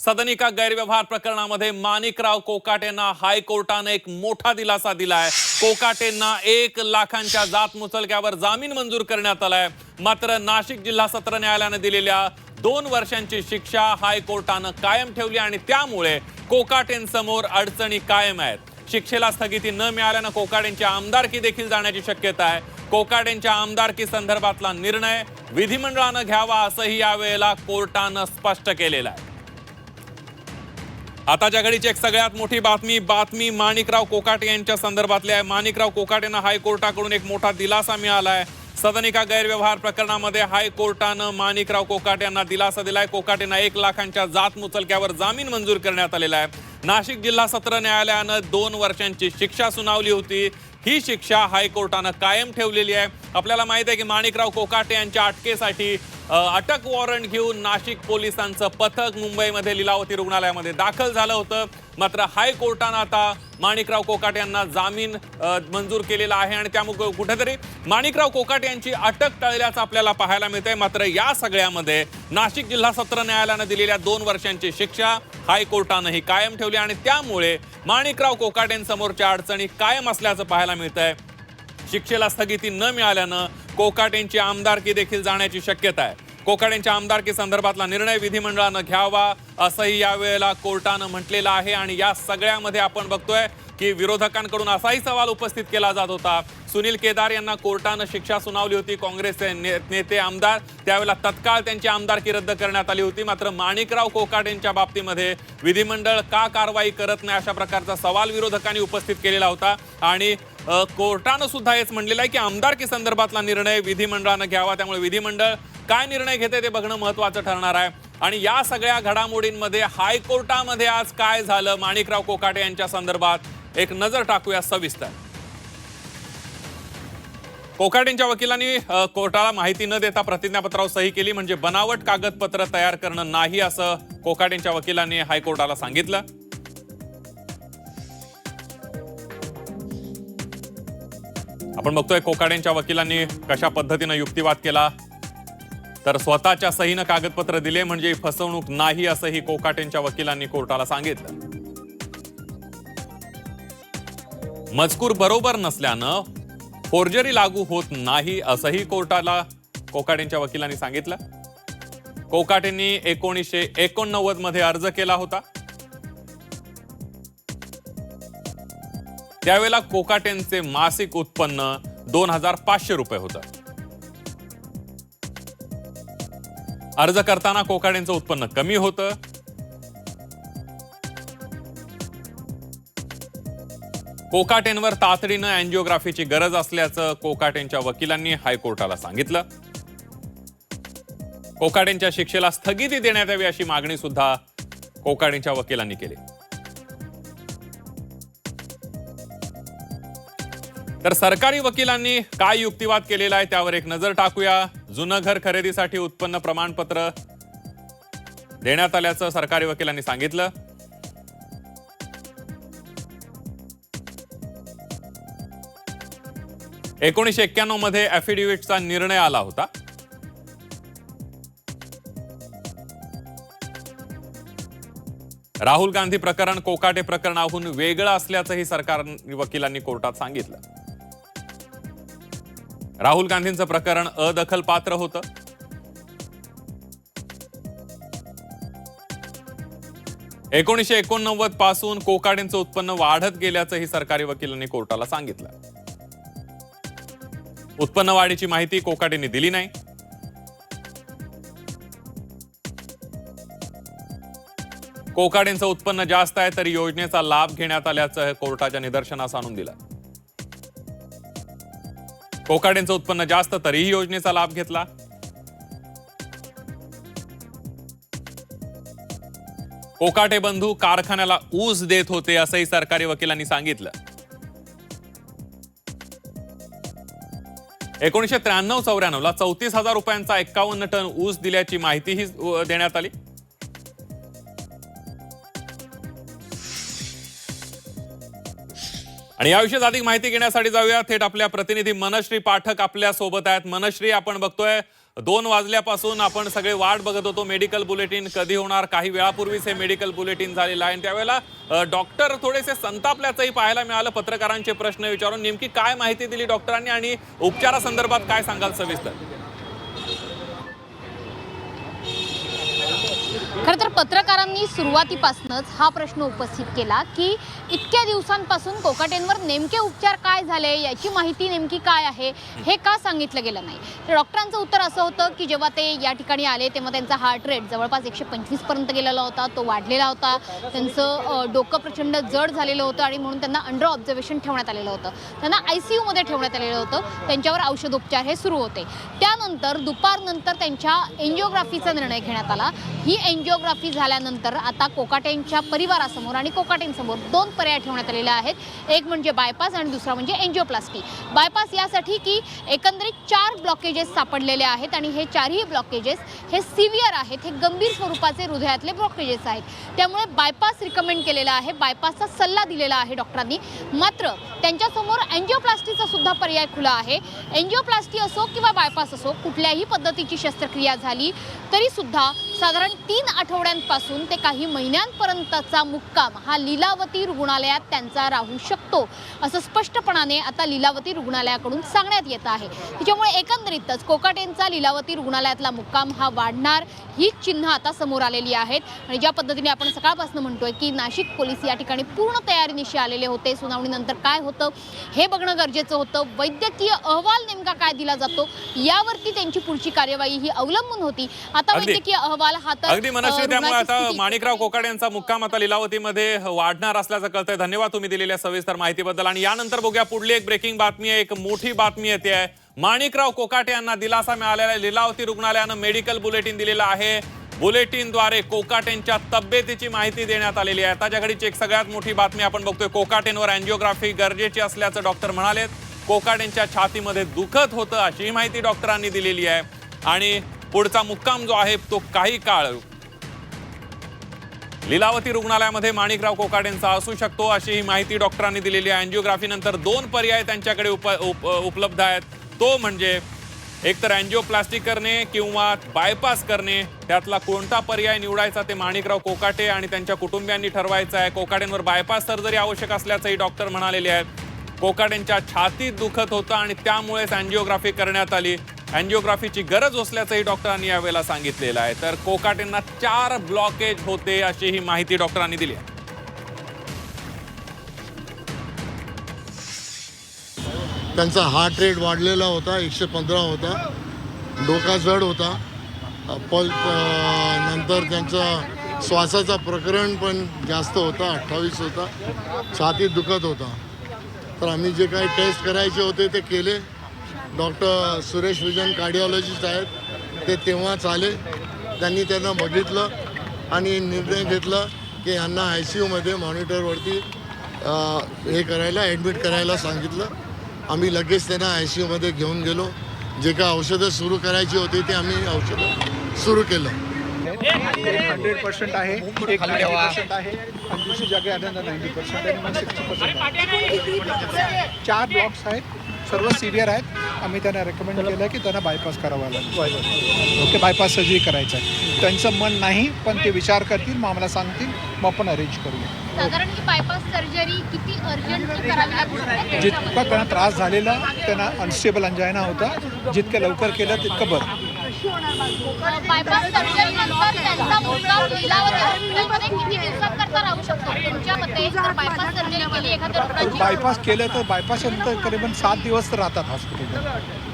सदनिका गैरव्यवहार प्रकरणामध्ये माणिकराव कोकाटेंना हायकोर्टाने एक मोठा दिलासा दिलाय। कोकाटेंना 1 लाखांच्या जात मुचलक्यावर जामीन मंजूर करण्यात आलाय। मात्र नाशिक जिल्हा सत्र न्यायालयाने दिलेल्या 2 वर्षांची शिक्षा हायकोर्टाने कायम ठेवली आणि त्यामुळे कोकाटेंसमोर अडचणी कायम आहेत। शिक्षेला स्थगिती न मिळाल्याने कोकाटेंची आमदारकी देखील जाण्याची शक्यता आहे। कोकाटेंच्या आमदारकी संदर्भातला निर्णय विधिमंडळाने घ्यावा असंही यावेळेला कोर्टाने स्पष्ट केलेलं आहे। आताच्या घडीची एक सगळ्यात मोठी बातमी माणिकराव कोकाटे यांच्या संदर्भातली आहे। माणिकराव कोकाटेंना हायकोर्टाकडून एक मोठा दिलासा मिळाला आहे। सदनिका गैरव्यवहार प्रकरणामध्ये हायकोर्टाने माणिकराव कोकाटे यांना दिलासा दिलाय। कोकाटेंना 1 लाखांच्या जात मुचलक्यावर जामीन मंजूर करण्यात आलेला आहे। नाशिक जिल्हा सत्र न्यायालयाने 2 वर्षांची शिक्षा सुनावली होती। ही शिक्षा हायकोर्टाने कायम ठेवलेली आहे। आपल्याला माहित आहे की माणिकराव कोकाटे यांच्या अटकेसाठी अटक वॉरंट घेऊन नाशिक पोलिसांचं पथक मुंबईमध्ये लीलावती रुग्णालयामध्ये दाखल झालं होतं। मात्र हायकोर्टाने आता माणिकराव कोकाटे यांना जामीन मंजूर केलेला आहे आणि त्यामुळे कुठेतरी माणिकराव कोकाटे यांची अटक टळल्याचं आपल्याला पाहायला मिळतंय। मात्र या सगळ्यामध्ये नाशिक जिल्हा सत्र न्यायालयाने दिलेल्या 2 वर्षांची शिक्षा हायकोर्टाने ही कायम ठेवली आणि त्यामुळे माणिकराव कोकाटेंसमोरच्या अडचणी कायम असल्याचं पाहायला मिळतंय। शिक्षेला स्थगिती न मिळाल्याने कोकाटेंची आमदारकी देखील जाण्याची शक्यता आहे। कोकाटेंच्या आमदारकी संदर्भातला निर्णय विधिमंडळाने घ्यावा असंही यावेळेला कोर्टाने म्हटलेलं आहे। आणि या सगळ्यामध्ये आपण बघतोय की विरोधकांकडून असाही सवाल उपस्थित केला जात होता। सुनील केदार यांना कोर्टाने शिक्षा सुनावली होती। काँग्रेसचे नेते आमदार त्यावेळेला तत्काळ त्यांची आमदारकी रद्द करण्यात आली होती। मात्र माणिकराव कोकाटेंच्या बाबतीमध्ये विधिमंडळ का कारवाई करत नाही अशा प्रकारचा सवाल विरोधकांनी उपस्थित केलेला होता आणि कोर्टाने सुद्धा हेच म्हणलेलं आहे की आमदारकी संदर्भातला निर्णय विधिमंडळाने घ्यावा। त्यामुळे विधिमंडळ काय निर्णय घेते ते बघणं महत्त्वाचं ठरणार आहे। आणि या सगळ्या घडामोडींमध्ये हायकोर्टामध्ये आज काय झालं माणिकराव कोकाटे यांच्या संदर्भात एक नजर टाकूया सविस्तर। कोकाटेंच्या वकिलांनी कोर्टाला माहिती न देता प्रतिज्ञापत्रावर सही केली म्हणजे बनावट कागदपत्र तयार करणं नाही असं कोकाटेंच्या वकिलांनी हायकोर्टाला सांगितलं। आपण बघतोय कोकाटेंच्या वकिलांनी कशा पद्धतीने युक्तिवाद केला तर स्वतःच्या सहीने कागदपत्र दिले म्हणजे फसवणूक नाही असंही कोकाटेंच्या वकिलांनी कोर्टाला सांगितलं। मजकूर बरोबर नसल्यानं फोर्जरी लागू होत नाही असंही कोर्टाला कोकाटेंच्या वकिलांनी सांगितलं। कोकाटेंनी 1989 मध्ये अर्ज केला होता। त्यावेळेला कोकाटेंचे मासिक उत्पन्न 2500 रुपये होतं। अर्ज करताना कोकाटेंचं उत्पन्न कमी होतं। कोकाटेंवर तातडीनं अँजिओग्राफीची गरज असल्याचं कोकाटेंच्या वकिलांनी हायकोर्टाला सांगितलं। कोकाटेंच्या शिक्षेला स्थगिती देण्यात यावी अशी मागणी सुद्धा कोकाटेंच्या वकिलांनी केली। तर सरकारी वकिलांनी काय युक्तिवाद केलेला आहे त्यावर एक नजर टाकूया। जुनं घर खरेदीसाठी उत्पन्न प्रमाणपत्र देण्यात आल्याचं सरकारी वकिलांनी सांगितलं। $1991 मध्ये ॲफिडेव्हिटचा निर्णय आला होता। राहुल गांधी प्रकरण कोकाटे प्रकरणाहून वेगळं असल्याचंही सरकारी वकिलांनी कोर्टात सांगितलं। राहुल गांधींचं प्रकरण अदखलपात्र होतं। $1989 पासून कोकाटेंचं उत्पन्न वाढत गेल्याचंही सरकारी वकिलांनी कोर्टाला सांगितलं। उत्पन्न वाढीची माहिती कोकाटेंनी दिली नाही। कोकाटेंचं उत्पन्न जास्त आहे तरी योजनेचा लाभ घेण्यात आल्याचं कोर्टाच्या निदर्शनास आणून दिलं। कोकाटेंचं उत्पन्न जास्त तरीही योजनेचा लाभ घेतला। कोकाटे बंधू कारखान्याला ऊस देत होते असंही सरकारी वकिलांनी सांगितलं। 1993-94 ला 34,000 रुपयांचा 51 टन ऊस दिल्याची माहितीही देण्यात आली। आणि याविषयी अधिक माहिती घेण्यासाठी जाऊया थेट आपल्या प्रतिनिधी मनश्री पाठक आपल्या सोबत आहेत। मनश्री, आपण बघतोय 2 वाजल्यापासून आपण सगळे वाट बघत होतो मेडिकल बुलेटिन कधी होणार. काही वेळापूर्वीच हे मेडिकल बुलेटिन झालेलं आहे आणि त्यावेळेला डॉक्टर थोडेसे संतापल्याचंही पाहायला मिळालं. पत्रकारांचे प्रश्न विचारून नेमकी काय माहिती दिली डॉक्टरांनी आणि उपचारासंदर्भात काय सांगाल सविस्तर? खरं तर पत्रकारांनी सुरुवातीपासूनच हा प्रश्न उपस्थित केला की इतक्या दिवसांपासून कोकाटेंवर नेमके उपचार काय झाले, याची माहिती नेमकी काय आहे हे का सांगितलं गेलं नाही. तर डॉक्टरांचं उत्तर असं होतं की जेव्हा ते या ठिकाणी आले तेव्हा त्यांचा हार्ट रेट जवळपास 125 पर्यंत गेलेला होता, तो वाढलेला होता. त्यांचं डोकं प्रचंड जड झालेलं होतं आणि म्हणून त्यांना अंडर ऑब्झर्वेशन ठेवण्यात आलेलं होतं. त्यांना ICU मध्ये ठेवण्यात आलेलं होतं. त्यांच्यावर औषधोपचार हे सुरू होते. त्यानंतर दुपारनंतर त्यांच्या एन्जिओग्राफीचा निर्णय घेण्यात आला. ही एन्जिओग्राफी झाल्यानंतर आता कोकाटेंच्या परिवारासमोर आणि कोकाटेंसमोर 2 पर्याय ठेवण्यात आलेले आहेत. एक म्हणजे बायपास आणि दुसरा म्हणजे एन्जिओप्लास्टी. बायपास यासाठी की एकंदरीत 4 ब्लॉकेजेस सापडलेले आहेत आणि हे 4ही ब्लॉकेजेस हे सिव्हिअर आहेत, हे गंभीर स्वरूपाचे हृदयातले ब्लॉकेजेस आहेत. त्यामुळे बायपास रिकमेंड केलेला आहे, बायपासचा सल्ला दिलेला आहे डॉक्टरांनी. मात्र त्यांच्यासमोर एन्जिओप्लास्टीचा सुद्धा पर्याय खुला आहे. एन्जिओप्लास्टी असो किंवा बायपास असो, कुठल्याही पद्धतीची शस्त्रक्रिया झाली तरी सुद्धा साधारण 3 आठवड्यांपासून ते काही महिन्यांपर्यंतचा मुक्काम हा लीलावती रुग्णालयात त्यांचा राहू शकतो, असं स्पष्टपणाने आता लीलावती रुग्णालयाकडून सांगण्यात येत आहे. त्याच्यामुळे एकंदरीतच कोकाटेंचा लीलावती रुग्णालयातला मुक्काम हा वाढणार ही चिन्ह आता समोर आलेली आहेत. आणि ज्या पद्धतीने आपण सकाळपासून म्हणतोय की नाशिक पोलीस या ठिकाणी पूर्ण तयारीनिशी आलेले होते. सुनावणीनंतर काय होतं हे बघणं गरजेचं होतं. वैद्यकीय अहवाल नेमका काय दिला जातो यावरती त्यांची पुढची कार्यवाही ही अवलंबून होती. आता वैद्यकीय अहवाल हा तर अगदी मनस्वी, त्यामुळे आता माणिकराव कोकाटे यांचा मुक्काम आता लीलावतीमध्ये वाढणार असल्याचं कळतंय. धन्यवाद तुम्ही दिलेल्या सविस्तर माहितीबद्दल. आणि यानंतर बघूया पुढली एक ब्रेकिंग बातमी आहे, एक मोठी बातमी येते आहे. माणिकराव कोकाटे यांना दिलासा मिळालेला आहे. लीलावती रुग्णालयानं मेडिकल बुलेटिन दिलेलं आहे. बुलेटिनद्वारे कोकाटेंच्या तब्येतीची माहिती देण्यात आलेली आहे. त्याच्या घडीची एक सगळ्यात मोठी बातमी आपण बघतोय. कोकाटेंवर अँजिओग्राफी गरजेची असल्याचं डॉक्टर म्हणालेत. कोकाटेंच्या छातीमध्ये दुखत होतं अशी माहिती डॉक्टरांनी दिलेली आहे आणि पुढचा मुक्काम जो आहे तो काही काळ लीलावती रुग्णालयामध्ये माणिकराव कोकाटेंचा असू शकतो अशी ही माहिती डॉक्टरांनी दिलेली आहे. अँजिओग्राफी नंतर 2 पर्याय त्यांच्याकडे उपलब्ध आहेत. तो म्हणजे एकतर अँजिओप्लास्टी करणे किंवा बायपास करणे. त्यातला कोणता पर्याय निवडायचा ते माणिकराव कोकाटे आणि त्यांच्या कुटुंबियांनी ठरवायचं आहे. कोकाटेंवर बायपास सर्जरी आवश्यक असल्याचंही डॉक्टर म्हणालेले आहेत. कोकाटेंच्या छातीत दुखत होतं आणि त्यामुळेच अँजिओग्राफी करण्यात आली. अँजिओग्राफीची गरज असल्याचंही डॉक्टरांनी यावेळेला सांगितलेलं आहे. तर कोकाटेंना 4 ब्लॉकेज होते अशी ही माहिती डॉक्टरांनी दिली आहे. त्यांचा हार्ट रेट वाढलेला होता, 115 होता, डोका जड होता, नंतर त्यांचा श्वासाचा प्रकरण पण जास्त होता, 28 होता, छातीत दुखत होता. तर आम्ही जे काही टेस्ट करायचे होते ते केले. डॉक्टर सुरेश विजन कार्डिओलॉजिस्ट आहेत, ते तेव्हाच आले. त्यांनी त्यांना बघितलं आणि निर्णय घेतला की यांना ICUमध्ये मॉनिटरवरती हे करायला ॲडमिट करायला सांगितलं. आम्ही लगेच त्यांना ICUमध्ये घेऊन गेलो. जे काय औषधं सुरू करायची होती ते आम्ही औषधं सुरू केलं. 100% आहे, एक 90% आहे आणि दुसरी जागा आल्यानंतर 90% आहे, मग 60% आहे. 4 ब्लॉक्स आहेत, सर्व सिव्हिअर आहेत. आम्ही त्यांना रेकमेंड केलं की त्यांना बायपास करावा लागेल. ओके, बायपास सर्जरी करायचं आहे. त्यांचं मन नाही, पण ते विचार करतील, मग आम्हाला सांगतील, मग आपण अरेंज करूया. साधारण ही बायपास सर्जरी किती अर्जंटली करावी लागते? जितका त्यांना त्रास झालेला, त्यांना अनस्टेबल अंजायना होता, जितकं लवकर केलं तितकं बरं. बायपास सर्जरी नंतर त्यांचा मुक्काम लीलावती हॉस्पिटलमध्ये किती दिवसांकरता राहू शकतो तुमच्या मते? जर बायपास सर्जरी केली एखाद्या रुग्णाची, बायपास केलं तर बायपास नंतर करीबन 7 दिवस तर राहतात हॉस्पिटलमध्ये.